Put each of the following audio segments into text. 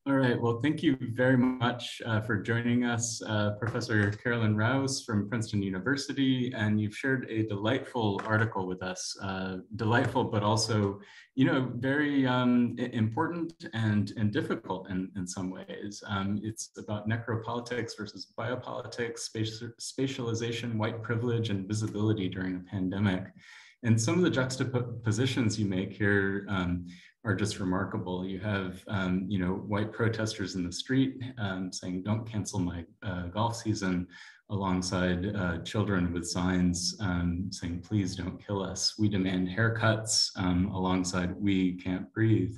All right, well, thank you very much for joining us, Professor Carolyn Rouse from Princeton University, and you've shared a delightful article with us, delightful, but also, very important and difficult in some ways. It's about necropolitics versus biopolitics, spatialization, white privilege, and visibility during a pandemic. And some of the juxtapositions you make here are just remarkable. You have, white protesters in the street saying, "Don't cancel my golf season," alongside children with signs saying, "Please don't kill us. We demand haircuts," alongside "We can't breathe."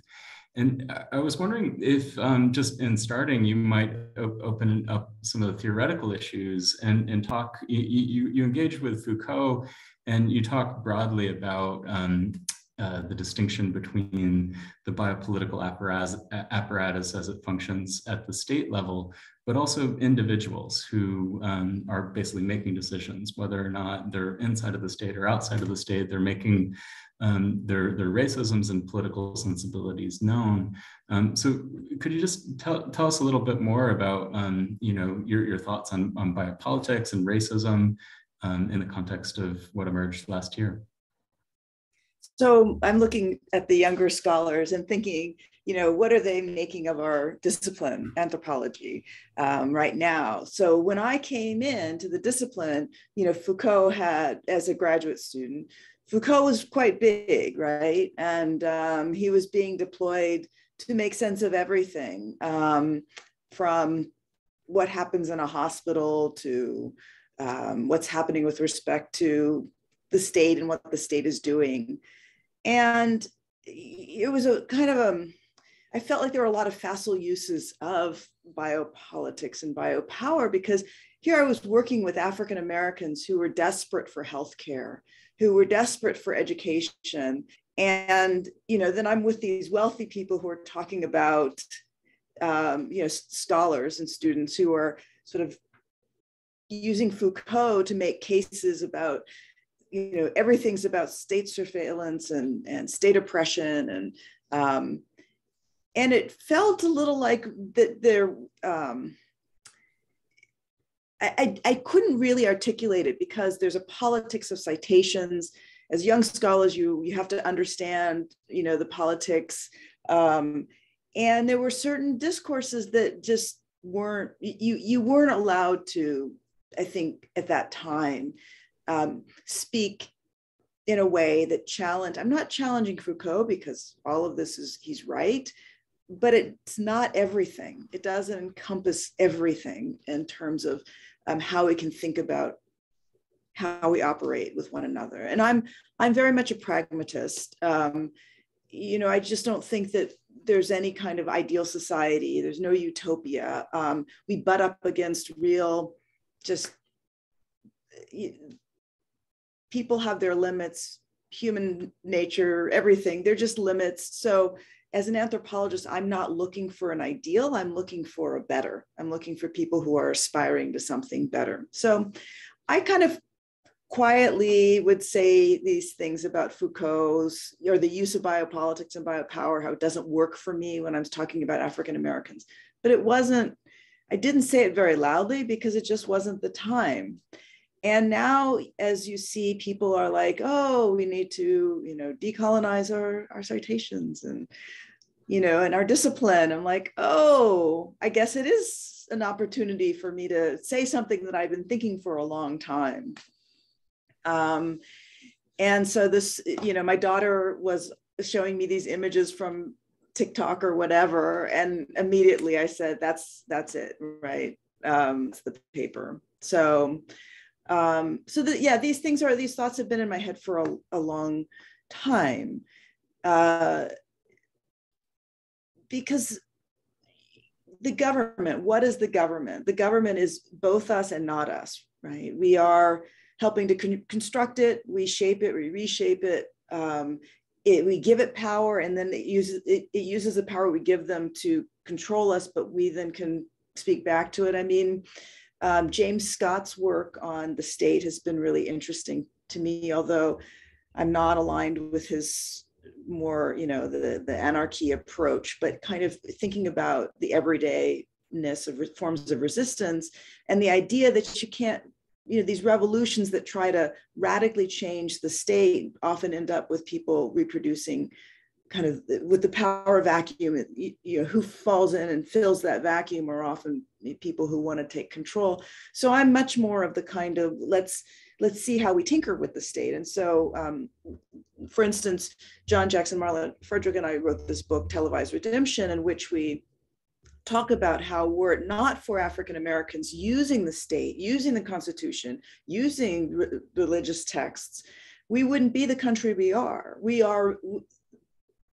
And I was wondering if just in starting, you might open up some of the theoretical issues and talk, you engage with Foucault, and you talk broadly about the distinction between the biopolitical apparatus as it functions at the state level, but also individuals who are basically making decisions, whether or not they're inside of the state or outside of the state. They're making their racisms and political sensibilities known. So could you just tell us a little bit more about your thoughts on biopolitics and racism in the context of what emerged last year? So I'm looking at the younger scholars and thinking, what are they making of our discipline, anthropology, right now? So when I came into the discipline, Foucault had, as a graduate student, Foucault was quite big, right? And he was being deployed to make sense of everything, from what happens in a hospital to what's happening with respect to the state and what the state is doing. And it was a kind of I felt like there were a lot of facile uses of biopolitics and biopower, because here I was working with African Americans who were desperate for healthcare, who were desperate for education. And, then I'm with these wealthy people who are talking about, scholars and students who are sort of using Foucault to make cases about, everything's about state surveillance and state oppression. And it felt a little like that there, I couldn't really articulate it, because there's a politics of citations. As young scholars, you have to understand, the politics. And there were certain discourses that just weren't, you weren't allowed to, I think at that time, speak in a way that challenged. I'm not challenging Foucault, because all of this he's right, but it's not everything. It doesn't encompass everything in terms of how we can think about how we operate with one another. And I'm very much a pragmatist. I just don't think that there's any kind of ideal society. There's no utopia. We butt up against real, just people have their limits, human nature, everything, they're just limits. So as an anthropologist, I'm not looking for an ideal, I'm looking for a better. I'm looking for people who are aspiring to something better. So I kind of quietly would say these things about Foucault's, or the use of biopolitics and biopower, how it doesn't work for me when I'm talking about African Americans. But I didn't say it very loudly, because it just wasn't the time. And now, as you see, people are like, "Oh, we need to, decolonize our citations and, and our discipline." I'm like, "Oh, I guess it is an opportunity for me to say something that I've been thinking for a long time." And so this, my daughter was showing me these images from TikTok or whatever, and immediately I said, "That's it, right? It's the paper." So. These thoughts have been in my head for a long time, because the government, what is the government? The government is both us and not us, right? We are helping to construct it, we shape it, we reshape it, we give it power, and then it uses the power we give them to control us, but we then can speak back to it. I mean, James Scott's work on the state has been really interesting to me, although I'm not aligned with his more, the anarchy approach, but kind of thinking about the everydayness of forms of resistance, and the idea that you can't, these revolutions that try to radically change the state often end up with people reproducing kind of with the power vacuum. Who falls in and fills that vacuum are often people who want to take control. So I'm much more of the kind of let's see how we tinker with the state. And so, for instance, John Jackson Marlon Frederick and I wrote this book, Televised Redemption, in which we talk about how were it not for African Americans using the state, using the Constitution, using religious texts, we wouldn't be the country we are.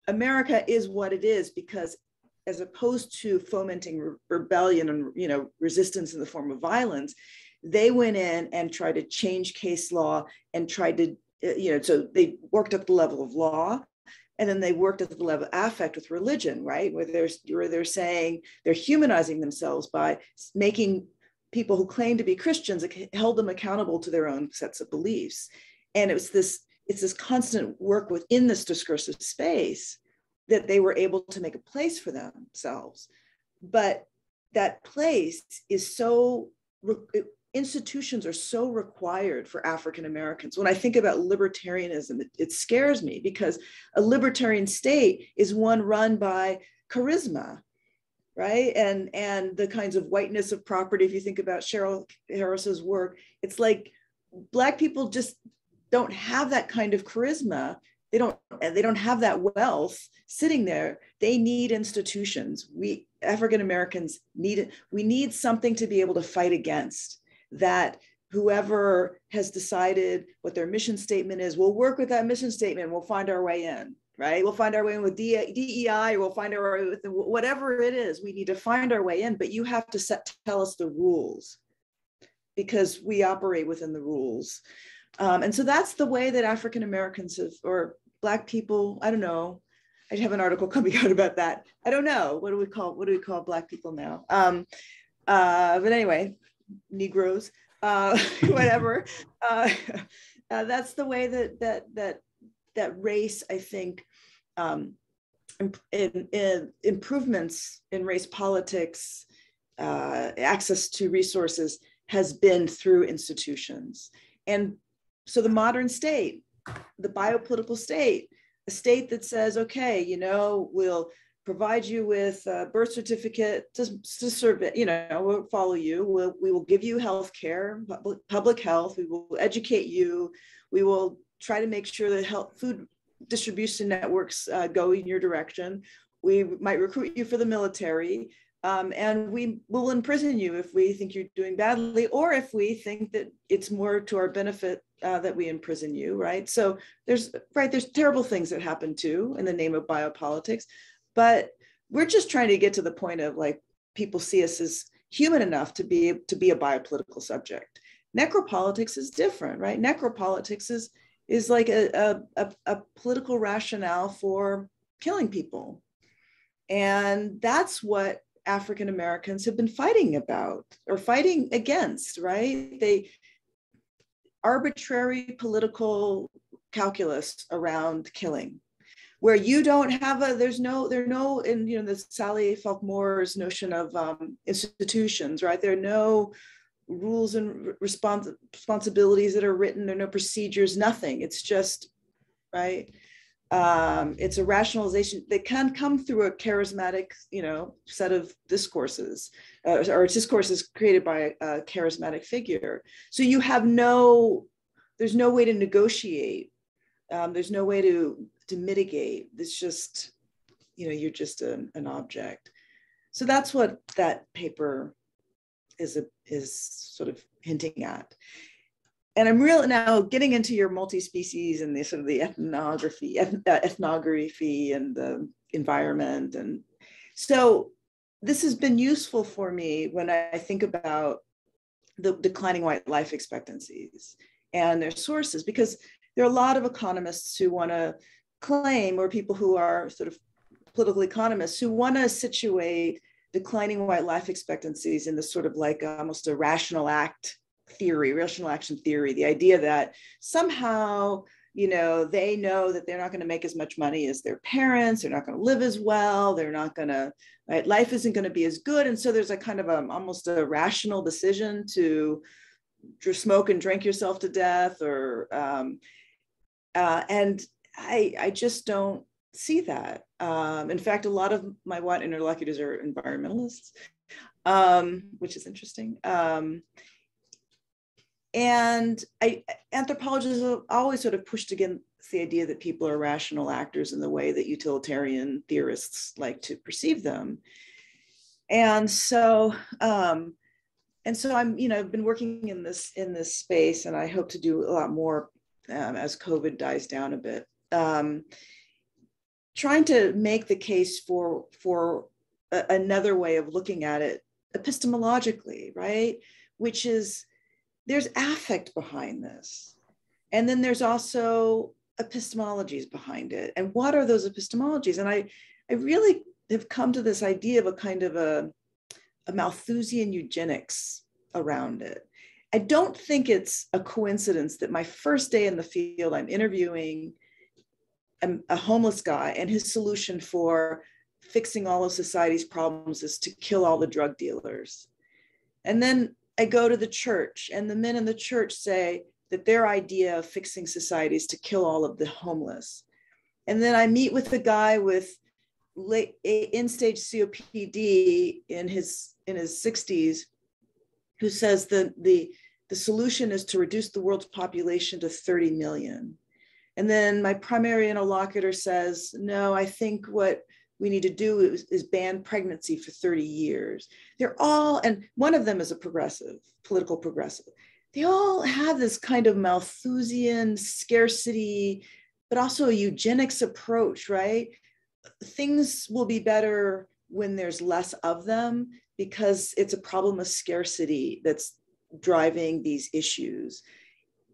America is what it is because, as opposed to fomenting rebellion and resistance in the form of violence, they went in and tried to change case law and tried to, so they worked at the level of law, and then they worked at the level of affect with religion, right? Where they're saying they're humanizing themselves by making people who claim to be Christians, held them accountable to their own sets of beliefs. And it's this constant work within this discursive space that they were able to make a place for themselves. But that place is institutions are so required for African Americans. When I think about libertarianism, it scares me because a libertarian state is one run by charisma, right? And the kinds of whiteness of property. If you think about Cheryl Harris's work, it's like Black people just don't have that kind of charisma. They don't have that wealth sitting there. They need institutions. We African Americans need something to be able to fight against. That whoever has decided what their mission statement is, we'll work with that mission statement. We'll find our way in, right? We'll find our way in with DEI, or we'll find our way with whatever it is. We need to find our way in, but you have to tell us the rules because we operate within the rules. And so that's the way that African Americans or Black people, I don't know. I have an article coming out about that. I don't know. What do we call Black people now? But anyway, Negroes, whatever. That's the way that race, I think, in improvements in race politics, access to resources has been through institutions. And so the modern state, the biopolitical state, a state that says, okay, we'll provide you with a birth certificate to serve it, we'll follow you, we will give you health care, public health, we will educate you, we will try to make sure that food distribution networks go in your direction, we might recruit you for the military, and we will imprison you if we think you're doing badly, or if we think that it's more to our benefit that we imprison you, right? So there's terrible things that happen too in the name of biopolitics. But we're just trying to get to the point of like people see us as human enough to be a biopolitical subject. Necropolitics is different, right? Necropolitics is like a political rationale for killing people. And that's what African Americans have been fighting about or fighting against, right? Arbitrary political calculus around killing, where you don't have the Sally Falkmore's notion of institutions, right? There are no rules and responsibilities that are written, there are no procedures, nothing. It's just, right? It's a rationalization that can come through a charismatic, set of discourses, or discourses created by a charismatic figure. So you have there's no way to negotiate. There's no way to mitigate. It's just, you're just an object. So that's what that paper is sort of hinting at. And I'm now getting into your multi-species and the sort of the ethnography and the environment. And so this has been useful for me when I think about the declining white life expectancies and their sources, because there are a lot of economists who want to claim, or people who are sort of political economists who want to situate declining white life expectancies in this sort of like almost a rational action theory, the idea that somehow they know that they're not going to make as much money as their parents. They're not going to live as well. They're not going to, right? Life isn't going to be as good. And so there's a kind of almost a rational decision to smoke and drink yourself to death, or, and I just don't see that. In fact, a lot of my white interlocutors are environmentalists, which is interesting. And anthropologists have always sort of pushed against the idea that people are rational actors in the way that utilitarian theorists like to perceive them. And so I'm, I've been working in this space, and I hope to do a lot more as COVID dies down a bit. Trying to make the case for another way of looking at it epistemologically, right? Which is, there's affect behind this. And then there's also epistemologies behind it. And what are those epistemologies? And I really have come to this idea of a kind of a Malthusian eugenics around it. I don't think it's a coincidence that my first day in the field, I'm interviewing a homeless guy, and his solution for fixing all of society's problems is to kill all the drug dealers. And then I go to the church, and the men in the church say that their idea of fixing society is to kill all of the homeless. And then I meet with a guy with end-stage COPD in his 60s, who says the solution is to reduce the world's population to 30 million. And then my primary interlocutor says, no, I think what we need to do is ban pregnancy for 30 years. They're all, and one of them is a progressive, political progressive. They all have this kind of Malthusian scarcity, but also a eugenics approach, right? Things will be better when there's less of them, because it's a problem of scarcity that's driving these issues.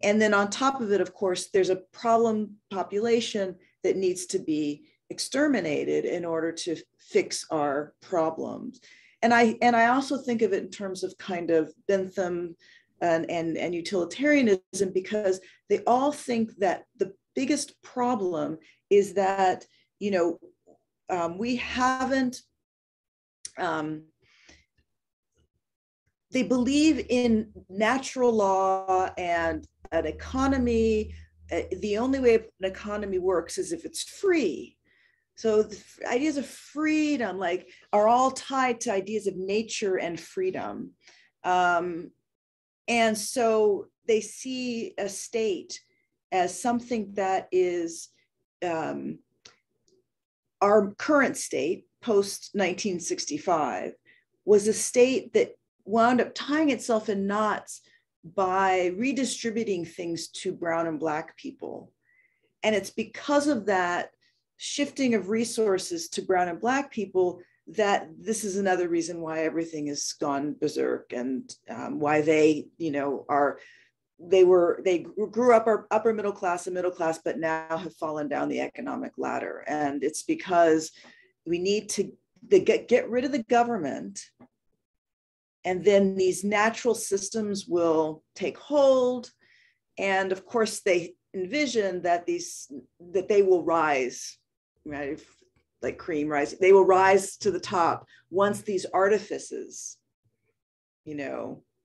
And then on top of it, of course, there's a problem population that needs to be exterminated in order to fix our problems. And I also think of it in terms of kind of Bentham and utilitarianism, because they all think that the biggest problem is that, we haven't, they believe in natural law and an economy. The only way an economy works is if it's free. So the ideas of freedom are all tied to ideas of nature and freedom. And so they see a state as something that is our current state post 1965 was a state that wound up tying itself in knots by redistributing things to brown and black people. And it's because of that shifting of resources to brown and black people that this is another reason why everything has gone berserk, and why they, they grew up our upper middle class and middle class, but now have fallen down the economic ladder. And it's because we need to get rid of the government, and then these natural systems will take hold. And of course, they envision that they will rise, right? Like cream rising, they will rise to the top once these artifices,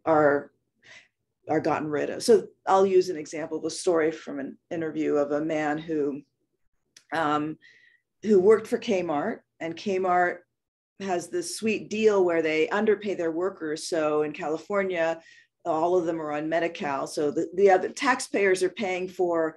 are gotten rid of. So I'll use an example of a story from an interview of a man who worked for Kmart, and Kmart has this sweet deal where they underpay their workers. So in California, all of them are on Medi-Cal. So the other taxpayers are paying for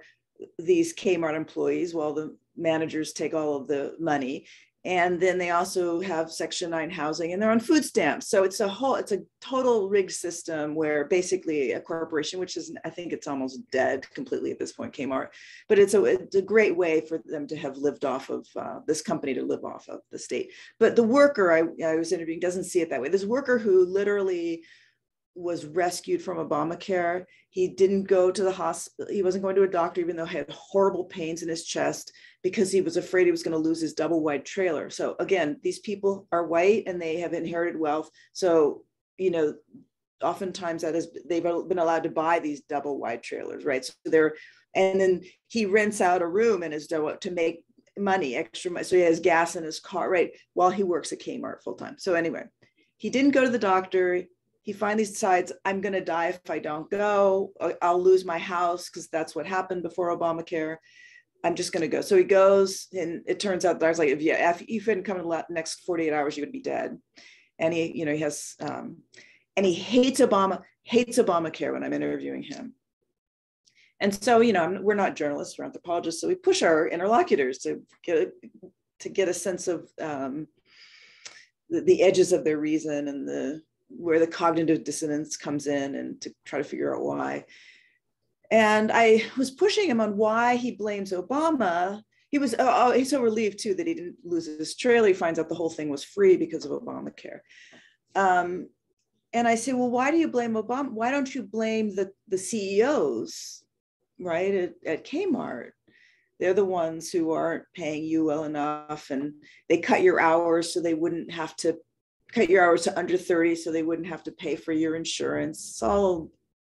these Kmart employees while the managers take all of the money. And then they also have Section 9 housing, and they're on food stamps. So it's a total rigged system where basically a corporation, which is, I think it's almost dead completely at this point, Kmart, but it's a great way for them to have lived off of this company, to live off of the state. But the worker I was interviewing doesn't see it that way. This worker who literally was rescued from Obamacare, he didn't go to the hospital. He wasn't going to a doctor, even though he had horrible pains in his chest, because he was afraid he was going to lose his double wide trailer. So again, these people are white and they have inherited wealth. So, oftentimes they've been allowed to buy these double wide trailers, right? So and then he rents out a room in his to make money, extra money. So he has gas in his car, right? While he works at Kmart full time. So anyway, he didn't go to the doctor. He finally decides, I'm going to die if I don't go. I'll lose my house because that's what happened before Obamacare. I'm just going to go. So he goes, and it turns out that I was like, if you hadn't come in the next 48 hours, you would be dead. And he has, and he hates Obamacare when I'm interviewing him. And so, we're not journalists, we're anthropologists, so we push our interlocutors to get a sense of the edges of their reason and where the cognitive dissonance comes in, and to try to figure out why. And I was pushing him on why he blames Obama. He's so relieved too that he didn't lose his trailer. He finds out the whole thing was free because of Obamacare. And I say, well, why do you blame Obama? Why don't you blame the CEOs, right, at Kmart? They're the ones who aren't paying you well enough, and they cut your hours so they wouldn't have to cut your hours to under 30 so they wouldn't have to pay for your insurance. It's all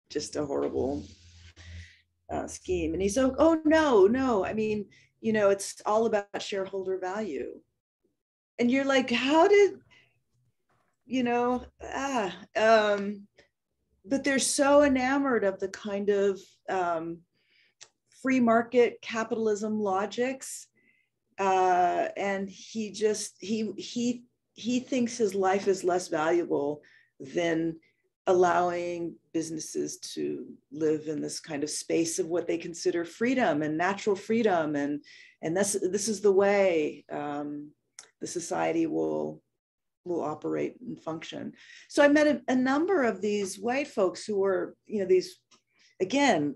just a horrible scheme. And he's like, oh, no. I mean, it's all about shareholder value. And you're like, how did, but they're so enamored of the kind of free market capitalism logics. And he thinks his life is less valuable than allowing businesses to live in this kind of space of what they consider freedom and natural freedom. And this is the way the society will operate and function. So I met a number of these white folks who were, these, again,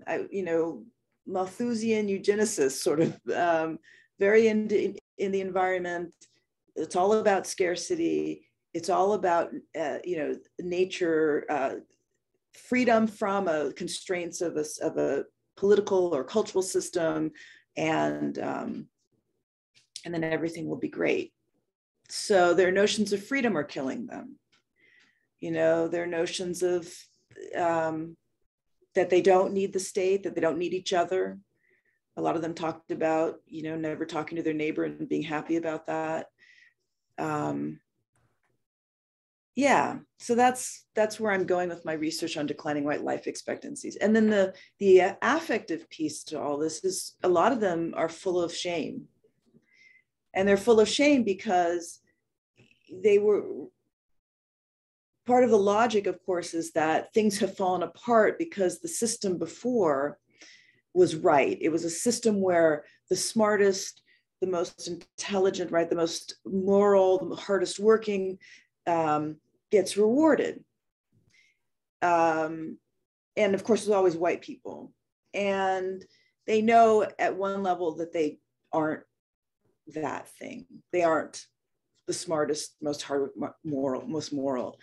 Malthusian eugenicists, sort of very in the environment. It's all about scarcity. It's all about, nature, freedom from constraints of a political or cultural system, and then everything will be great. So their notions of freedom are killing them. Their notions of that they don't need the state, that they don't need each other. A lot of them talked about, never talking to their neighbor and being happy about that. Yeah, so that's where I'm going with my research on declining white life expectancies. And then the affective piece to all this is a lot of them are full of shame. And they're full of shame because they were, part of the logic, of course, is that things have fallen apart because the system before was right. It was a system where the smartest, the most intelligent, right, the most moral, the hardest working gets rewarded. And of course, there's always white people. And they know at one level that they aren't that thing. They aren't the smartest, most moral.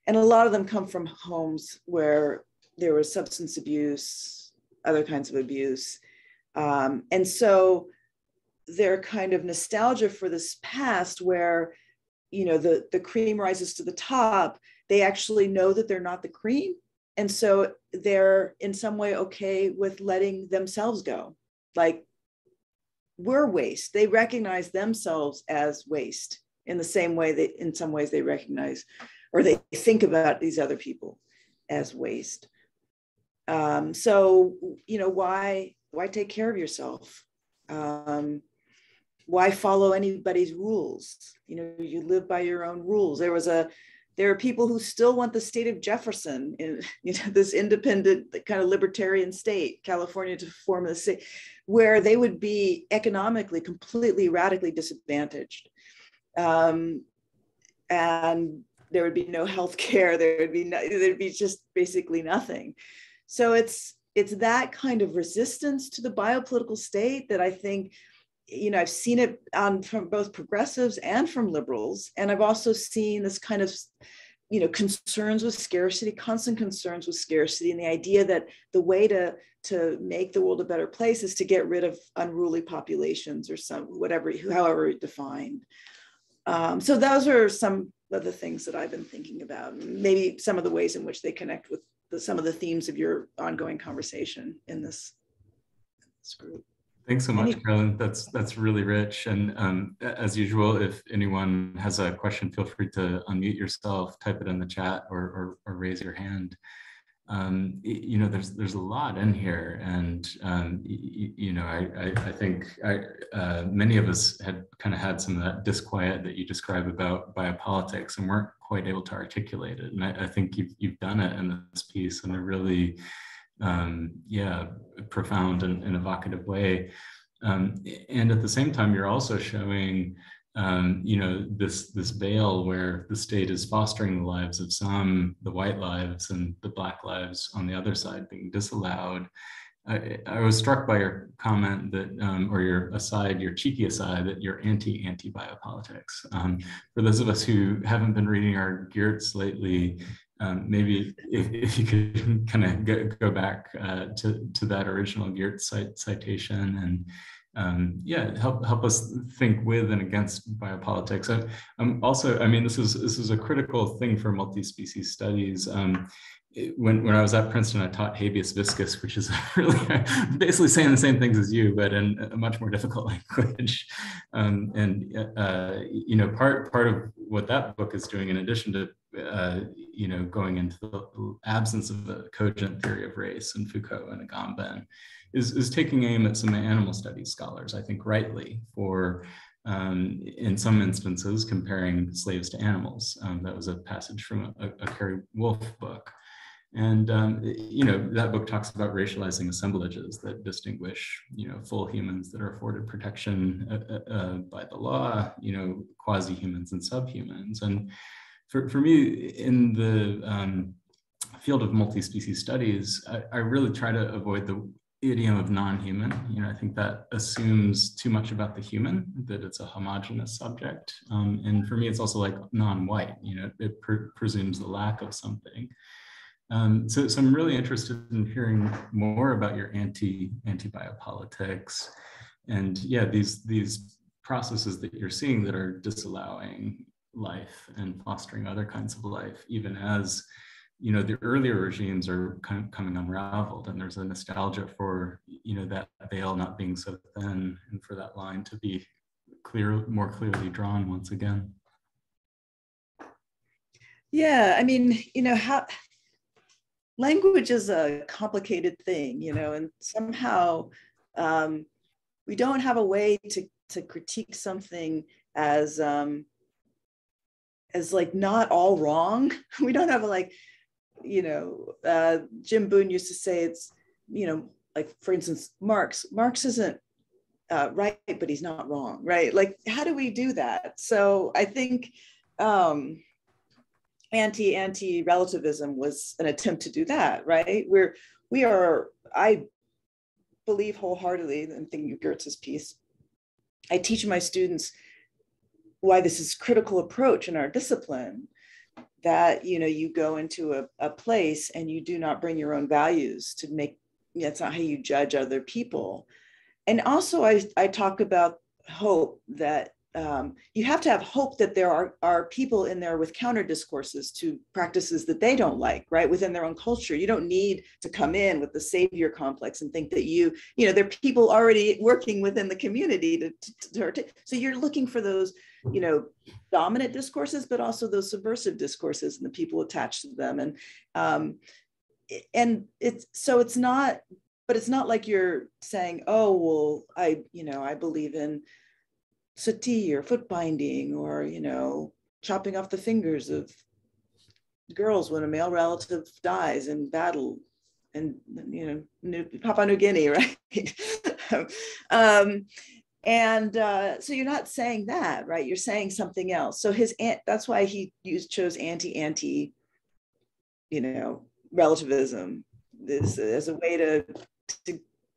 And a lot of them come from homes where there was substance abuse, other kinds of abuse. And so their kind of nostalgia for this past where, the cream rises to the top, they actually know that they're not the cream. And so they're in some way okay with letting themselves go. Like, we're waste. They recognize themselves as waste in the same way that in some ways they recognize, or they think about these other people as waste. So, why take care of yourself? Why follow anybody's rules? You live by your own rules. There are people who still want the state of Jefferson in this independent kind of libertarian state, California, to form a state where they would be economically completely radically disadvantaged. And there would be no health care. There'd be just basically nothing. So it's that kind of resistance to the biopolitical state that I think, I've seen it from both progressives and from liberals. And I've also seen this kind of, concerns with scarcity, constant concerns with scarcity, and the idea that the way to make the world a better place is to get rid of unruly populations or however defined. So those are some of the things that I've been thinking about, maybe some of the ways in which they connect with some of the themes of your ongoing conversation in this group. Thanks so much, Carolyn. That's really rich. And as usual, if anyone has a question, feel free to unmute yourself, type it in the chat, or raise your hand. You know, there's a lot in here, and you know, I think many of us had kind of had some of that disquiet that you describe about biopolitics, and weren't quite able to articulate it. And I think you've done it in this piece in a really yeah, profound and evocative way. And at the same time, you're also showing, you know, this veil where the state is fostering the lives of some, the white lives, and the Black lives on the other side being disallowed. I was struck by your comment that, or your aside, your cheeky aside, that you're anti-biopolitics. For those of us who haven't been reading our Geertz lately, maybe if you could kind of go back to that original Geertz citation, and yeah, help us think with and against biopolitics. Also, I mean, this is a critical thing for multi-species studies. When I was at Princeton, I taught habeas viscus, which is really basically saying the same things as you, but in a much more difficult language. You know, part of what that book is doing, in addition to you know, going into the absence of a cogent theory of race in Foucault and Mbembe, is taking aim at some animal studies scholars, I think rightly, for in some instances comparing slaves to animals. That was a passage from a Carrie Wolf book. And, you know, that book talks about racializing assemblages that distinguish, you know, full humans that are afforded protection by the law, you know, quasi-humans and subhumans. And for me, in the field of multi-species studies, I really try to avoid the idiom of non-human. You know, I think that assumes too much about the human, that it's a homogeneous subject. And for me, it's also like non-white, you know, it presumes the lack of something. So I'm really interested in hearing more about your anti-biopolitics, and yeah, these processes that you're seeing that are disallowing life and fostering other kinds of life, even as, you know, the earlier regimes are kind of coming unraveled, and there's a nostalgia for, you know, that veil not being so thin, and for that line to be more clearly drawn once again. Yeah, I mean, you know, language is a complicated thing, you know, and somehow we don't have a way to critique something as like not all wrong. We don't have a, like, you know, Jim Boone used to say it's, you know, like, for instance, Marx isn't right, but he's not wrong, right? Like, how do we do that? So I think anti-relativism was an attempt to do that, right? I believe wholeheartedly, I'm thinking of Geertz's piece, I teach my students why this is critical approach in our discipline, that, you know, you go into a place and you do not bring your own values to make, that's not how you judge other people. And also I talk about hope, that you have to have hope that there are people in there with counter discourses to practices that they don't like, right, within their own culture. You don't need to come in with the savior complex and think that you know, there are people already working within the community so you're looking for those, you know, dominant discourses, but also those subversive discourses and the people attached to them. And it's not like you're saying, oh, well, I believe in sati or foot binding, or, you know, chopping off the fingers of girls when a male relative dies in battle, and, you know, Papua New Guinea, right? So you're not saying that, right? You're saying something else. So that's why he chose anti, you know, relativism as a way to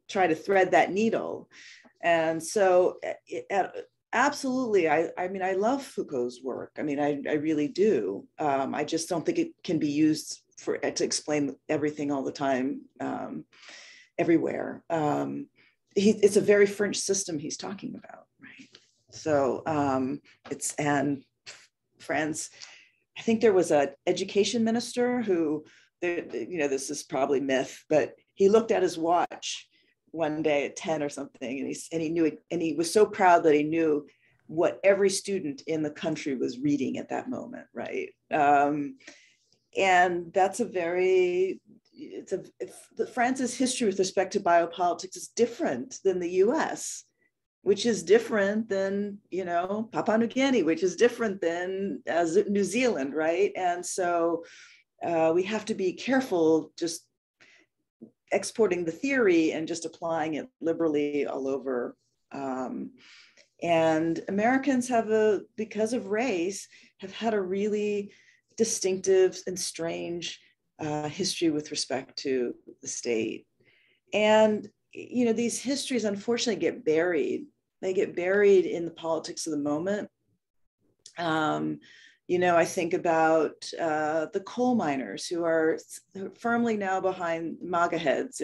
try to thread that needle. And so absolutely, I mean, I love Foucault's work. I mean, I really do. I just don't think it can be used to explain everything all the time, everywhere. It's a very French system he's talking about, right? So and France, I think there was an education minister who, this is probably myth, but he looked at his watch one day at 10 or something, and he knew it, and he was so proud that he knew what every student in the country was reading at that moment, right? And that's France's history with respect to biopolitics is different than the US, which is different than, Papua New Guinea, which is different than New Zealand, right? And so we have to be careful just exporting the theory and just applying it liberally all over. And Americans because of race, have had a really distinctive and strange history with respect to the state. And, these histories unfortunately get buried. They get buried in the politics of the moment. I think about the coal miners who are firmly now behind MAGA heads,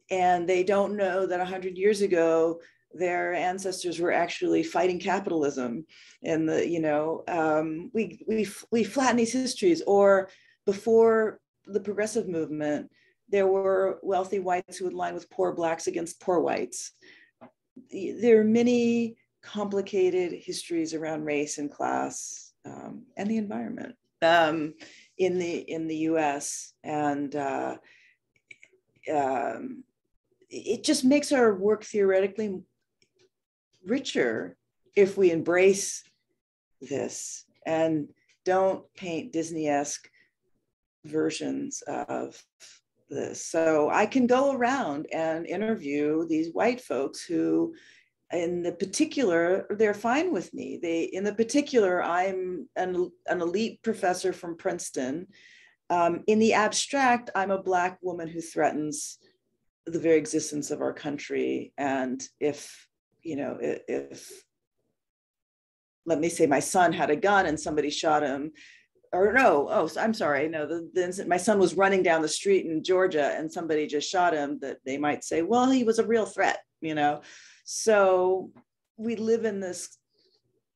and they don't know that 100 years ago, their ancestors were actually fighting capitalism. And we flatten these histories. Or before the progressive movement, there were wealthy whites who would line with poor Blacks against poor whites. There are many complicated histories around race and class and the environment in the US, and it just makes our work theoretically richer if we embrace this and don't paint Disney-esque versions of this. So I can go around and interview these white folks who, in the particular, they're fine with me. In the particular, I'm an elite professor from Princeton. In the abstract, I'm a Black woman who threatens the very existence of our country. And if let me say my son had a gun and somebody shot him, or no, I'm sorry, no, my son was running down the street in Georgia and somebody just shot him, that they might say, well, he was a real threat, So we live in this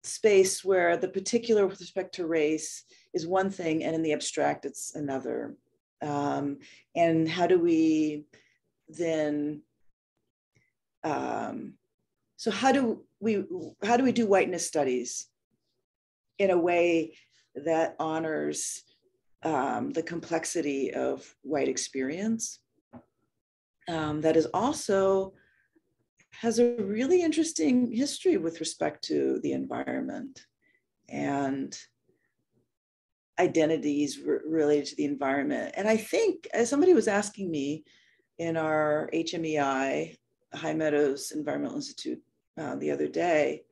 space where the particular with respect to race is one thing, and in the abstract, it's another. And how do we then, so how do we do whiteness studies in a way that honors the complexity of white experience, that is also has a really interesting history with respect to the environment and identities related to the environment. And I think, as somebody was asking me in our HMEI, High Meadows Environmental Institute, the other day,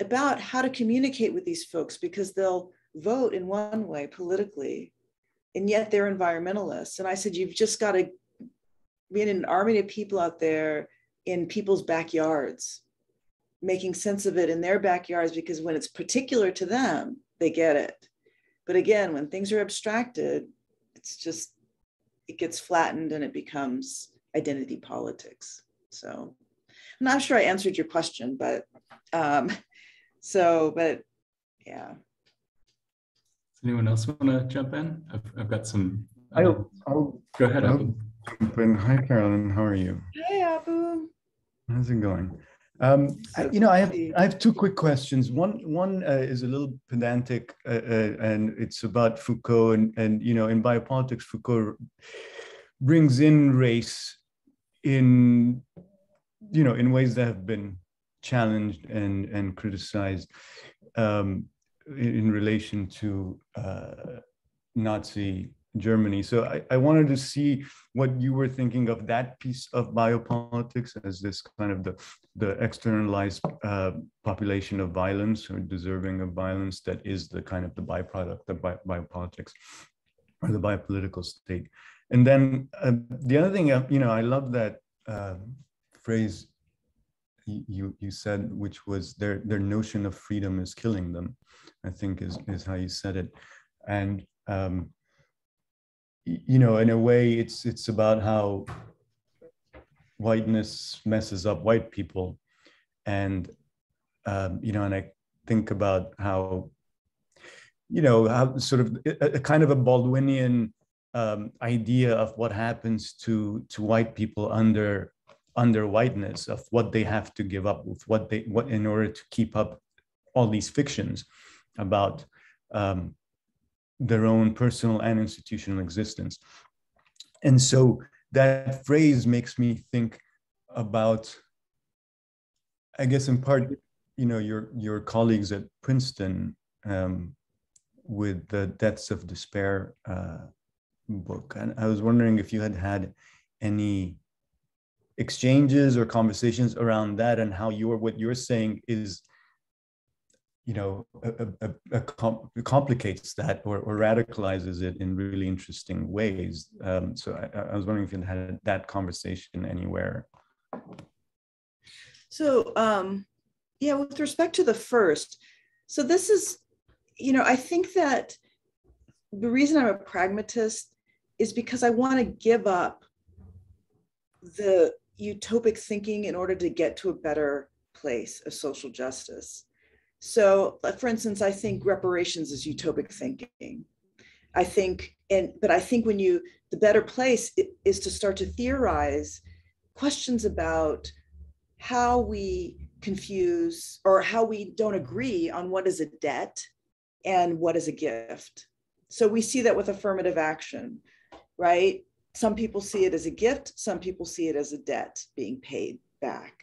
about how to communicate with these folks, because they'll vote in one way politically, and yet they're environmentalists. And I said, you've just got to be in an army of people out there in people's backyards, making sense of it in their backyards, because when it's particular to them, they get it. But again, when things are abstracted, it gets flattened and it becomes identity politics. So I'm not sure I answered your question, but yeah. Does anyone else want to jump in? I've got some. I'll go ahead, Abu. Jump in. Hi, Carolyn. How are you? Hey, Abu. How's it going? I have two quick questions. One is a little pedantic, and it's about Foucault, and in biopolitics, Foucault brings in race in ways that have been challenged and criticized in relation to Nazi Germany. So I wanted to see what you were thinking of that piece of biopolitics as this kind of the externalized population of violence, or deserving of violence, that is the kind of the byproduct of biopolitics or the biopolitical state. And then the other thing, I love that phrase you said, which was their notion of freedom is killing them, I think is how you said it. And in a way, it's about how whiteness messes up white people. And, and I think about how, how sort of a kind of a Baldwinian idea of what happens to white people under whiteness, of what they have to give up, with what in order to keep up all these fictions about their own personal and institutional existence. And so that phrase makes me think about, I guess in part, your colleagues at Princeton with the Deaths of Despair book. And I was wondering if you had any exchanges or conversations around that, and how what you're saying is, complicates that or radicalizes it in really interesting ways. So I was wondering if you had that conversation anywhere. So yeah, with respect to the first, so this is, I think that the reason I'm a pragmatist is because I want to give up the utopic thinking in order to get to a better place of social justice. So, for instance, I think reparations is utopic thinking. I think, but I think the better place is to start to theorize questions about how we confuse or how we don't agree on what is a debt and what is a gift. So we see that with affirmative action, right? Some people see it as a gift, some people see it as a debt being paid back,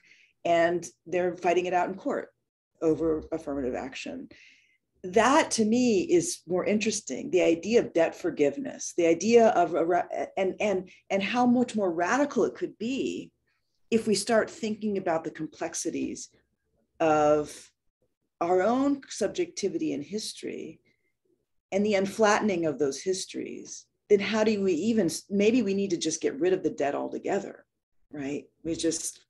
and they're fighting it out in court over affirmative action. That to me is more interesting. The idea of debt forgiveness, the idea of and how much more radical it could be if we start thinking about the complexities of our own subjectivity in history and the unflattening of those histories. Then how do we even, maybe we need to just get rid of the debt altogether, right? We just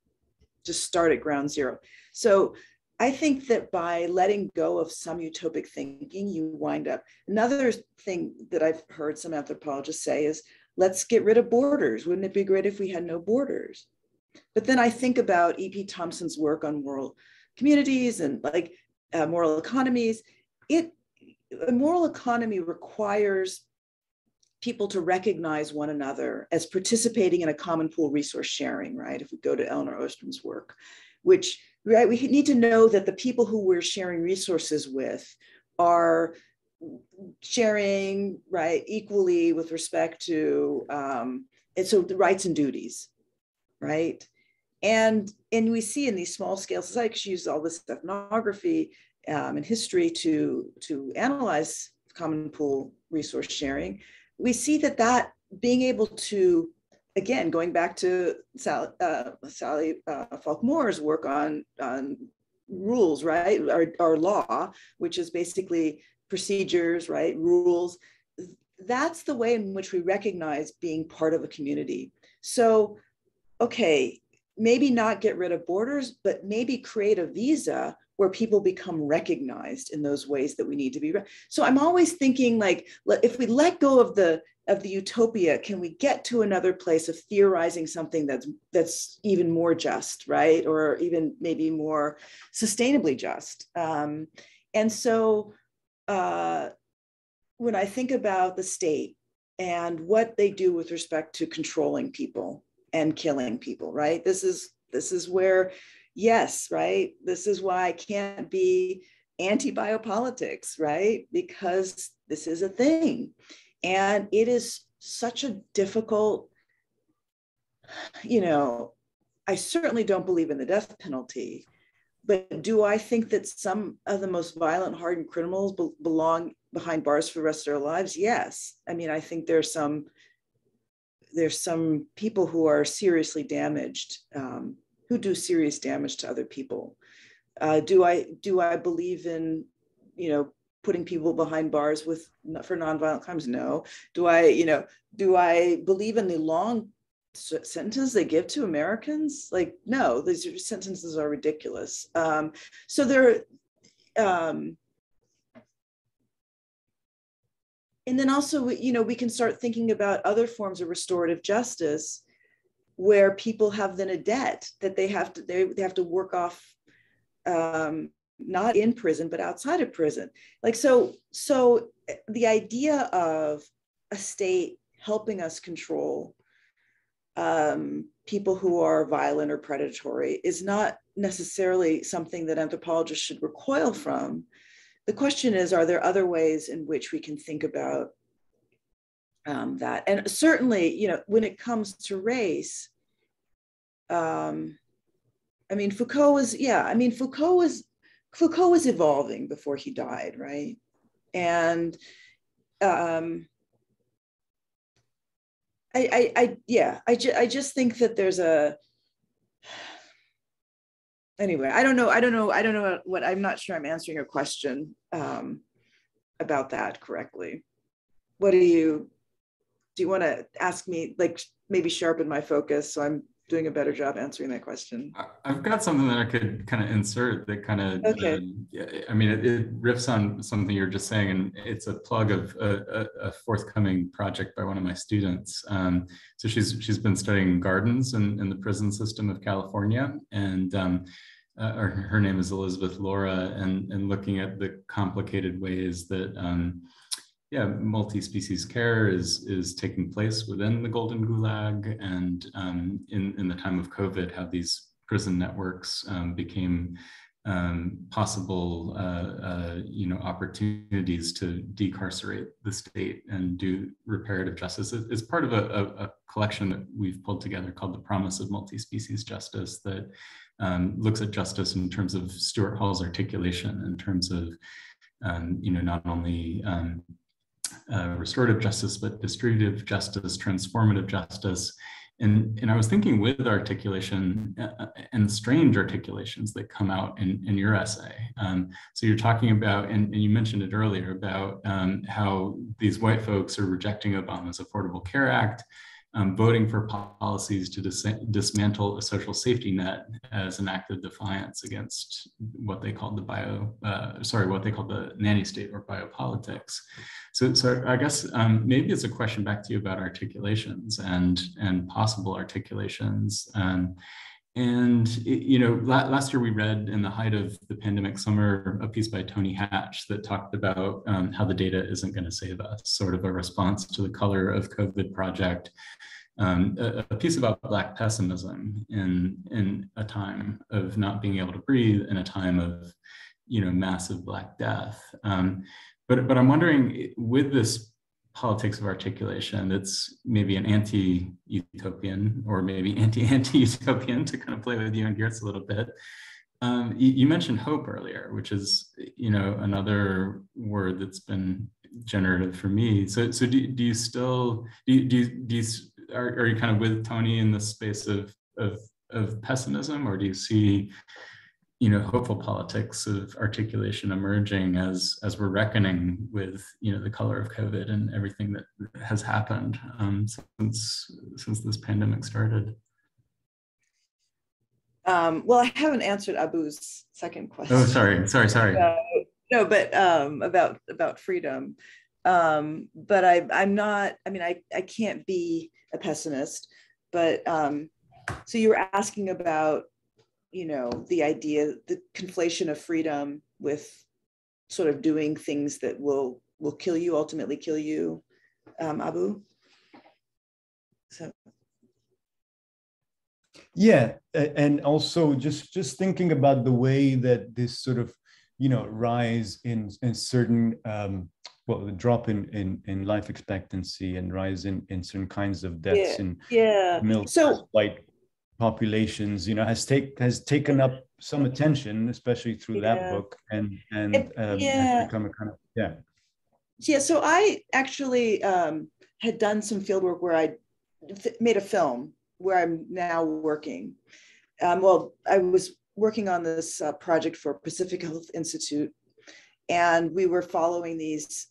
start at ground zero. So I think that by letting go of some utopic thinking, you wind up. Another thing that I've heard some anthropologists say is, let's get rid of borders. Wouldn't it be great if we had no borders? But then I think about E.P. Thompson's work on moral communities and moral economies. A moral economy requires people to recognize one another as participating in a common pool resource sharing, right? If we go to Eleanor Ostrom's work, which, right, we need to know that the people who we're sharing resources with are sharing, right, equally with respect to, and so the rights and duties, right? And we see in these small scale societies, she uses all this ethnography and history to analyze common pool resource sharing. We see that being able to, again, going back to Sally Falk Moore's work on rules, right? Our law, which is basically procedures, right? Rules. That's the way in which we recognize being part of a community. So, okay, maybe not get rid of borders, but maybe create a visa where people become recognized in those ways that we need to be. So I'm always thinking, like, if we let go of the utopia, can we get to another place of theorizing something that's even more just, right? Or even maybe more sustainably just. And so when I think about the state and what they do with respect to controlling people and killing people, right? This is where, yes, right? This is why I can't be anti-biopolitics, right? Because this is a thing. And it is such a difficult, I certainly don't believe in the death penalty, but do I think that some of the most violent, hardened criminals belong behind bars for the rest of their lives? Yes. I mean, I think there's some people who are seriously damaged, who do serious damage to other people. Do I believe in, putting people behind bars for nonviolent crimes? No. Do I believe in the long sentences they give to Americans? Like, no, these sentences are ridiculous. So there, and then also, we can start thinking about other forms of restorative justice where people have then a debt that they have to work off, not in prison, but outside of prison. Like, so the idea of a state helping us control people who are violent or predatory is not necessarily something that anthropologists should recoil from. The question is, are there other ways in which we can think about that? And certainly, you know, when it comes to race, I mean, Foucault was evolving before he died, right? And I just think that there's a, anyway, I don't know what, I'm not sure I'm answering your question about that correctly. What do you want to ask me, like maybe sharpen my focus so I'm doing a better job answering that question? I've got something that I could kind of insert that kind of, okay. I mean, it riffs on something you're just saying, and it's a plug of a forthcoming project by one of my students. So she's been studying gardens in the prison system of California, and her name is Elizabeth Laura, and looking at the complicated ways that multi-species care is taking place within the Golden Gulag, and in the time of COVID, how these prison networks became possible opportunities to decarcerate the state and do reparative justice. It's part of a collection that we've pulled together called The Promise of Multi-Species Justice, that looks at justice in terms of Stuart Hall's articulation, in terms of not only restorative justice, but distributive justice, transformative justice. And I was thinking with articulation and strange articulations that come out in your essay. So you're talking about, and you mentioned it earlier, about how these white folks are rejecting Obama's Affordable Care Act, voting for policies to dismantle a social safety net as an act of defiance against what they called the nanny state, or biopolitics. So I guess maybe it's a question back to you about articulations and possible articulations. Last year we read, in the height of the pandemic summer, a piece by Tony Hatch that talked about how the data isn't going to save us, sort of a response to the Color of COVID project, a piece about Black pessimism in a time of not being able to breathe, in a time of massive Black death. But I'm wondering, with this politics of articulation, it's maybe an anti-utopian, or maybe anti-utopian, to kind of play with you and Geertz a little bit. You mentioned hope earlier, which is another word that's been generative for me. So do you still are you kind of with Tony in the space of pessimism, or do you see hopeful politics of articulation emerging as we're reckoning with the color of COVID and everything that has happened since this pandemic started? Well, I haven't answered Abu's second question. Oh, sorry. No, but about freedom. But I'm not. I mean, I can't be a pessimist. But so you were asking about the idea, the conflation of freedom with sort of doing things that will kill you, ultimately kill you, Abu. So. Yeah, and also just thinking about the way that this sort of rise in certain the drop in life expectancy and rise in certain kinds of deaths in white populations has taken up some attention, especially through that book, and become a kind of so I actually had done some field work where I made a film where I'm now working. I was working on this project for Pacific Health Institute, and we were following these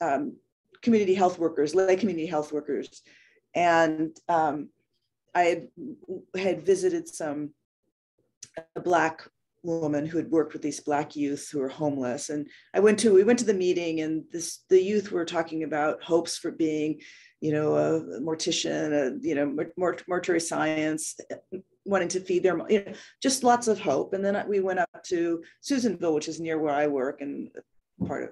community health workers, lay community health workers, and I had visited some Black woman who had worked with these Black youth who were homeless. And we went to the meeting, and the youth were talking about hopes for being, a mortician, mortuary science, wanting to feed their, just lots of hope. And then we went up to Susanville, which is near where I work and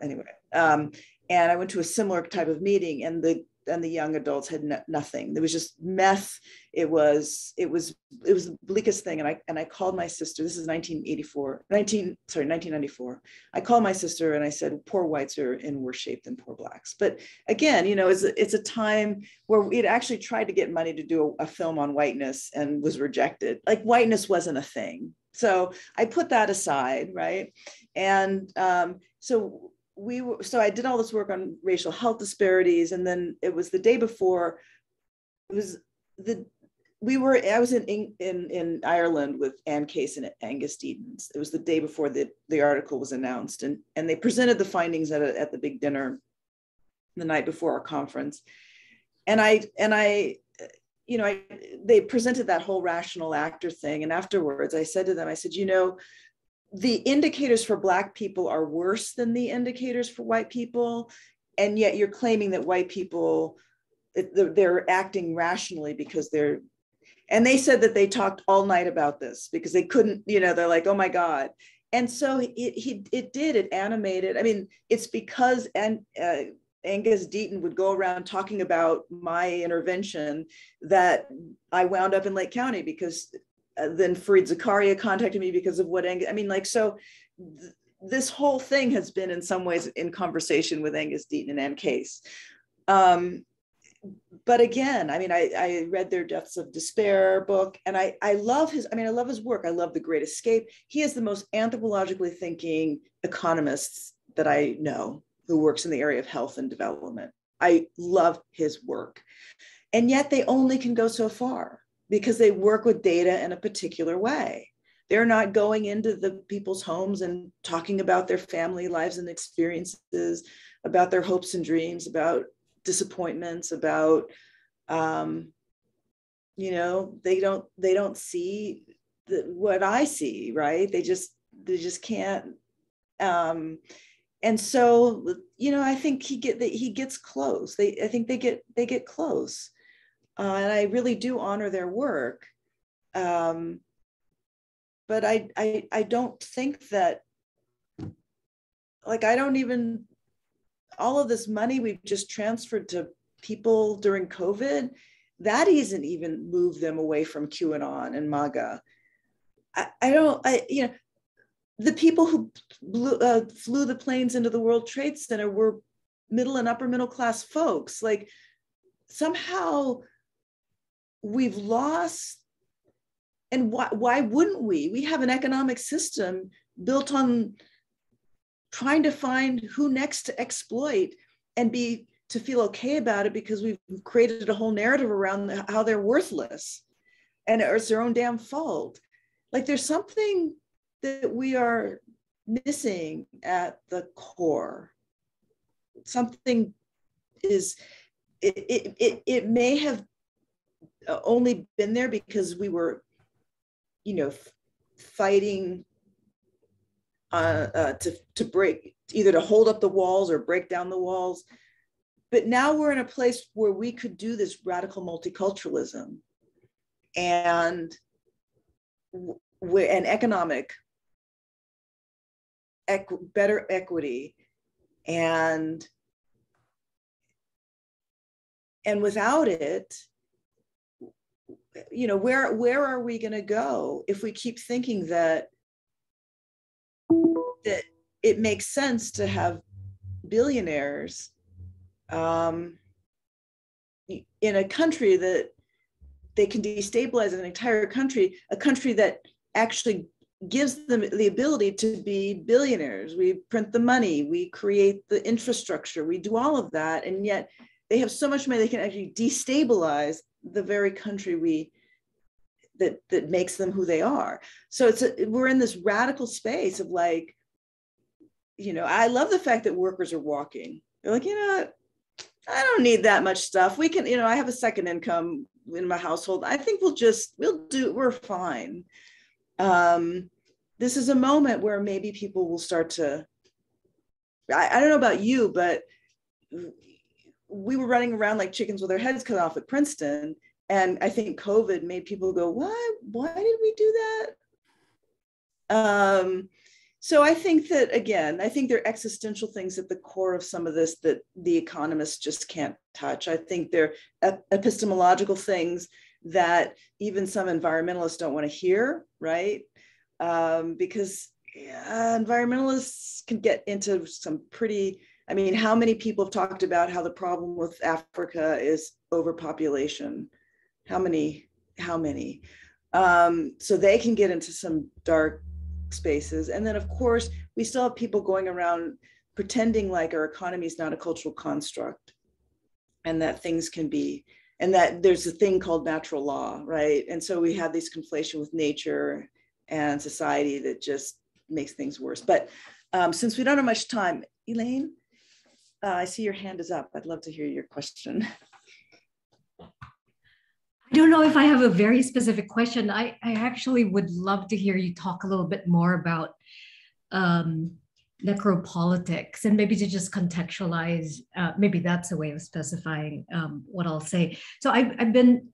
anyway. And I went to a similar type of meeting, and the young adults had nothing. There was just meth. It was the bleakest thing. And I called my sister. This is 1994. I called my sister and I said, poor whites are in worse shape than poor Blacks. But again, it's a time where we'd actually tried to get money to do a film on whiteness and was rejected. Like, whiteness wasn't a thing. So I put that aside, right? And so I did all this work on racial health disparities, and then it was the day before. I was in Ireland with Anne Case and Angus Deaton. It was the day before the article was announced, and they presented the findings at the big dinner the night before our conference, and they presented that whole rational actor thing, and afterwards I said to them, I said, the indicators for Black people are worse than the indicators for white people. And yet you're claiming that white people, they're acting rationally because and they said that they talked all night about this because they couldn't, they're like, oh my God. And so it animated. I mean, it's because Angus Deaton would go around talking about my intervention that I wound up in Lake County, because then Fareed Zakaria contacted me because of what this whole thing has been in some ways in conversation with Angus Deaton and Anne Case. But again, I read their Deaths of Despair book, and I love his work. I love The Great Escape. He is the most anthropologically thinking economist that I know, who works in the area of health and development. I love his work. And yet they only can go so far, because they work with data in a particular way. They're not going into the people's homes and talking about their family lives and experiences, about their hopes and dreams, about disappointments, about, they don't see what I see, right? They just can't. And so, I think he gets close. I think they get close. And I really do honor their work. But I don't think that, all of this money we've just transferred to people during COVID, that hasn't even moved them away from QAnon and MAGA. The people who flew the planes into the World Trade Center were middle and upper middle class folks. Like, somehow we've lost, and why wouldn't we? We have an economic system built on trying to find who next to exploit and to feel okay about it, because we've created a whole narrative around how they're worthless and it's their own damn fault. Like, there's something that we are missing at the core. Something is, it may have only been there because we were, fighting to break, either to hold up the walls or break down the walls. But now we're in a place where we could do this radical multiculturalism and an economic better equity, and without it, where are we going to go if we keep thinking that it makes sense to have billionaires in a country that they can destabilize an entire country, a country that actually gives them the ability to be billionaires. We print the money, we create the infrastructure, we do all of that, and yet they have so much money they can actually destabilize the very country that makes them who they are. So we're in this radical space of like, I love the fact that workers are walking. They're like, I don't need that much stuff. We can, I have a second income in my household. I think we're fine. this is a moment where maybe people will start to, I don't know about you, but we were running around like chickens with our heads cut off at Princeton. And I think COVID made people go, why did we do that? So I think that, again, I think there are existential things at the core of some of this that the economists just can't touch. I think there are epistemological things that even some environmentalists don't want to hear, right? Because environmentalists can get into some pretty, I mean, how many people have talked about how the problem with Africa is overpopulation? How many? So they can get into some dark spaces. And then of course, we still have people going around pretending like our economy is not a cultural construct and that things can be, and that there's a thing called natural law, right? And so we have this conflation with nature and society that just makes things worse. But since we don't have much time, Elaine, I see your hand is up. I'd love to hear your question. I don't know if I have a very specific question. I actually would love to hear you talk a little bit more about necropolitics, and maybe to just contextualize, maybe that's a way of specifying what I'll say. So I've been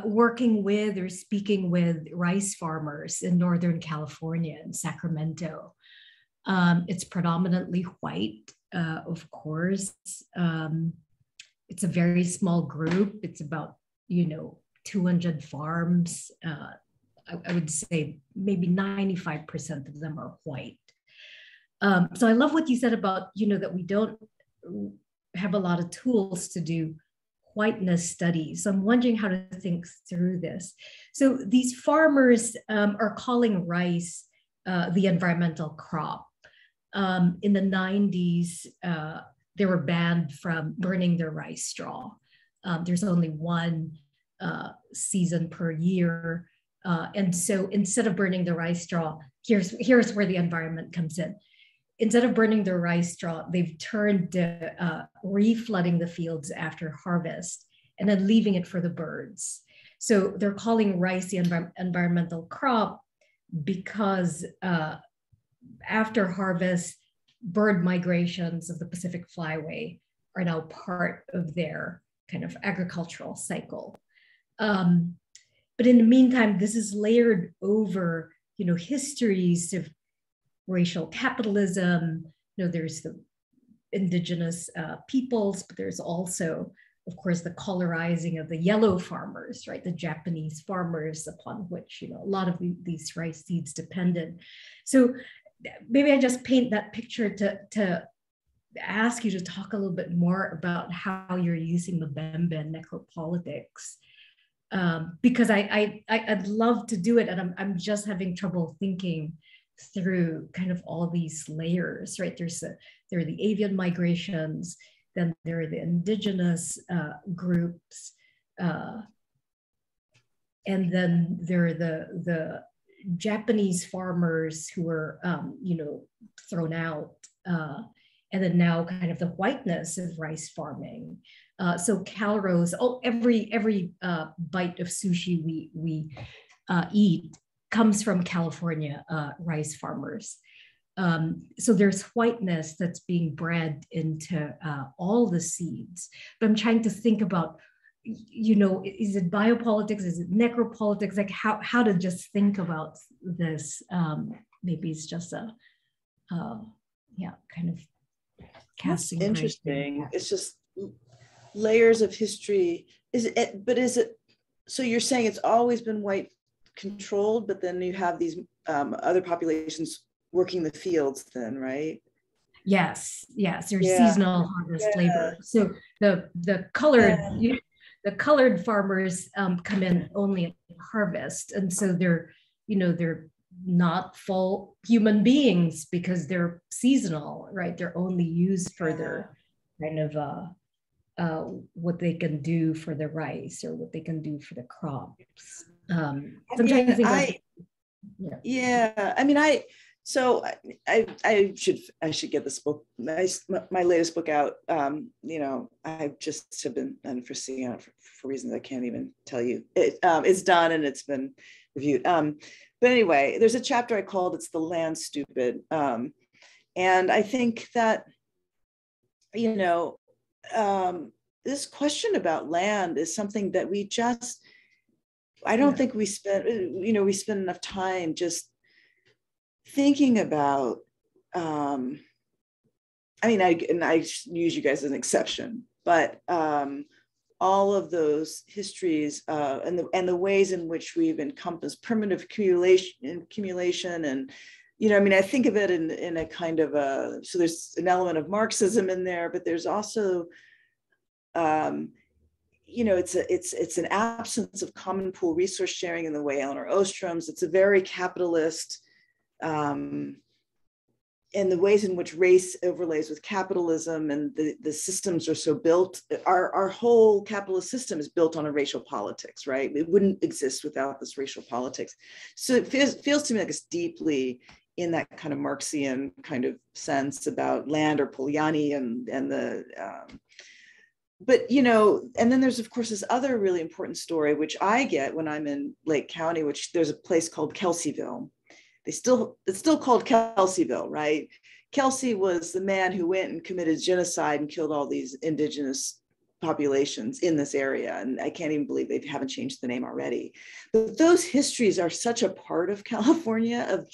working with or speaking with rice farmers in Northern California, in Sacramento. It's predominantly white, of course. It's a very small group. It's about, 200 farms. I would say maybe 95% of them are white. So I love what you said about, that we don't have a lot of tools to do whiteness studies. So I'm wondering how to think through this. So these farmers are calling rice the environmental crop. In the 90s, they were banned from burning their rice straw. There's only one season per year. And so instead of burning the rice straw, here's where the environment comes in. Instead of burning the rice straw, they've turned to reflooding the fields after harvest and then leaving it for the birds. So they're calling rice the environmental crop because after harvest, bird migrations of the Pacific Flyway are now part of their kind of agricultural cycle. But in the meantime, this is layered over, histories of racial capitalism. There's the indigenous peoples, but there's also, of course, the colorizing of the yellow farmers, right? The Japanese farmers upon which, a lot of these rice seeds depended. So maybe I just paint that picture to ask you to talk a little bit more about how you're using Mbembe and necropolitics, because I'd love to do it, and I'm just having trouble thinking through kind of all these layers, right? There are the avian migrations, then there are the indigenous groups, and then there are the Japanese farmers who were, thrown out, and then now kind of the whiteness of rice farming. So calrose, every bite of sushi we eat comes from California rice farmers. So there's whiteness that's being bred into all the seeds. But I'm trying to think about, is it biopolitics? Is it necropolitics? Like how to just think about this? Maybe it's just a, kind of casting. That's interesting. It's just layers of history. So you're saying it's always been white controlled, but then you have these other populations working the fields then, right? Yes. There's seasonal harvest labor. So the colored, the colored farmers come in only at harvest. And so they're not full human beings because they're seasonal, right? They're only used for their kind of what they can do for the rice or what they can do for the crops. So I'm trying to think So I should get this book, my latest book out. I just have been unforeseen on it for reasons I can't even tell you. It's done and it's been reviewed. But anyway, there's a chapter I called "It's the Land Stupid," and I think that this question about land is something that we just, I don't think we spend enough time just thinking about. I use you guys as an exception, but all of those histories and the ways in which we've encompassed primitive accumulation and, I think of it in a kind of so there's an element of Marxism in there, but there's also, it's an absence of common pool resource sharing in the way Eleanor Ostrom's. It's a very capitalist, and the ways in which race overlays with capitalism and the systems are so built. Our whole capitalist system is built on a racial politics, right? It wouldn't exist without this racial politics. So it feels to me like it's deeply in that kind of Marxian kind of sense about land or Polanyi and the, but, and then there's of course this other really important story, which I get when I'm in Lake County, which there's a place called Kelseyville. It's still called Kelseyville, right? Kelsey was the man who went and committed genocide and killed all these indigenous populations in this area. And I can't even believe they haven't changed the name already. But those histories are such a part of California of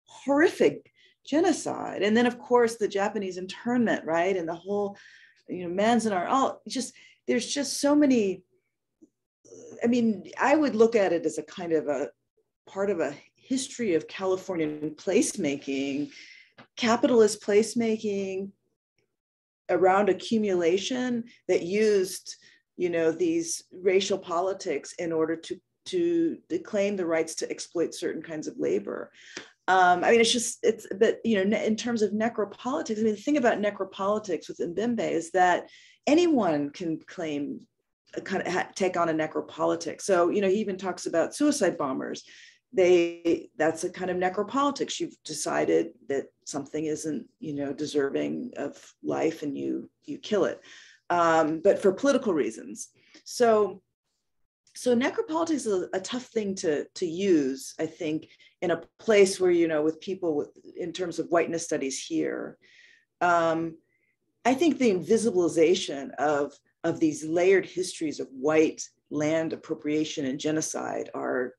horrific genocide. And then of course the Japanese internment, right? And the whole, Manzanar, there's just so many. I would look at it as a kind of a part of a history of Californian placemaking, capitalist placemaking around accumulation that used, these racial politics in order to claim the rights to exploit certain kinds of labor. But in terms of necropolitics, the thing about necropolitics with Mbembe is that anyone can claim take on a necropolitics. So, he even talks about suicide bombers. That's a kind of necropolitics. You've decided that something isn't, deserving of life and you kill it, but for political reasons. So necropolitics is a tough thing to use, I think, in a place where, with people in terms of whiteness studies here. I think the invisibilization of these layered histories of white land appropriation and genocide are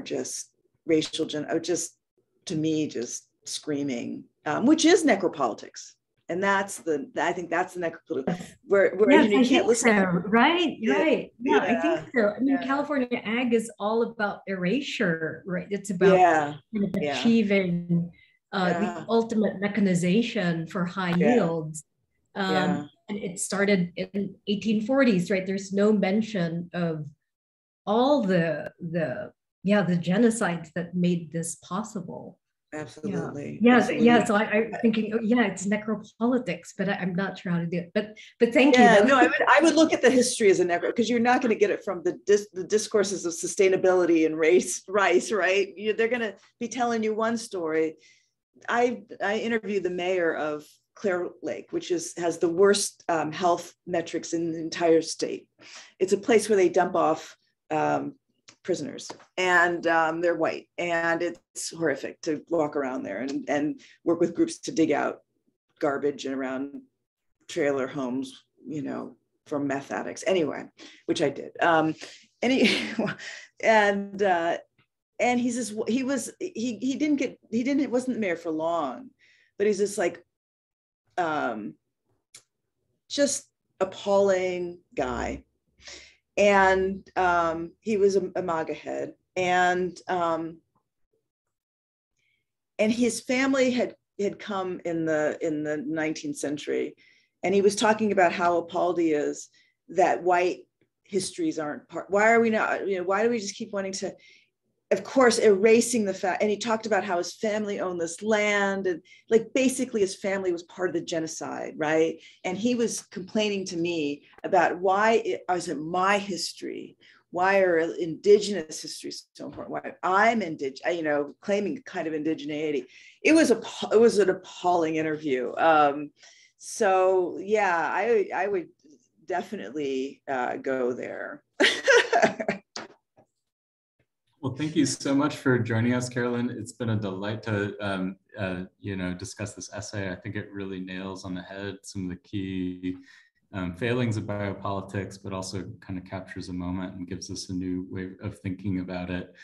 just racial, to me, just screaming, which is necropolitics. And I think that's the necropolitical, where you can't listen. So, right, Yeah. right. Yeah, Yeah. I think so. Yeah. California ag is all about erasure, right? It's about achieving the ultimate mechanization for high yields. And it started in 1840s, right? There's no mention of all the genocides that made this possible. Absolutely. Yeah. So I'm thinking, it's necropolitics, but I'm not sure how to do it. But thank you. No, I would look at the history as a necro, because you're not going to get it from the discourses of sustainability and rice, right? They're going to be telling you one story. I interviewed the mayor of Clear Lake, which has the worst health metrics in the entire state. It's a place where they dump off prisoners, and they're white, and it's horrific to walk around there and work with groups to dig out garbage and around trailer homes, from meth addicts. Anyway, which I did. And he wasn't the mayor for long, but he's just like just appalling guy. And he was a MAGA head, and his family had come in the 19th century, and he was talking about how appalled he is that white histories aren't part. Why are we not? Why do we just keep wanting to? Of course, erasing the fact. And he talked about how his family owned this land, and basically his family was part of the genocide, right? And he was complaining to me about why is it my history? why are indigenous histories so important? Why I'm indigenous, you know, claiming kind of indigeneity. It was an appalling interview. So yeah, I would definitely go there. Well, thank you so much for joining us, Carolyn. It's been a delight to you know, discuss this essay. I think it really nails on the head some of the key failings of biopolitics, but also kind of captures a moment and gives us a new way of thinking about it.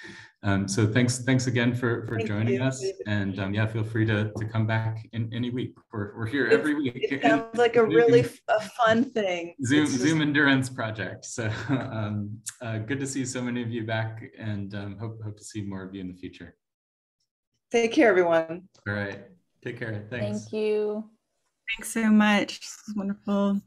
So thanks again for joining us. And yeah, feel free to come back in any week. We're here every week. It sounds like a really fun thing. Zoom endurance project. So good to see so many of you back, and hope to see more of you in the future. Take care, everyone. All right. Take care. Thanks. Thank you. Thanks so much. This is wonderful.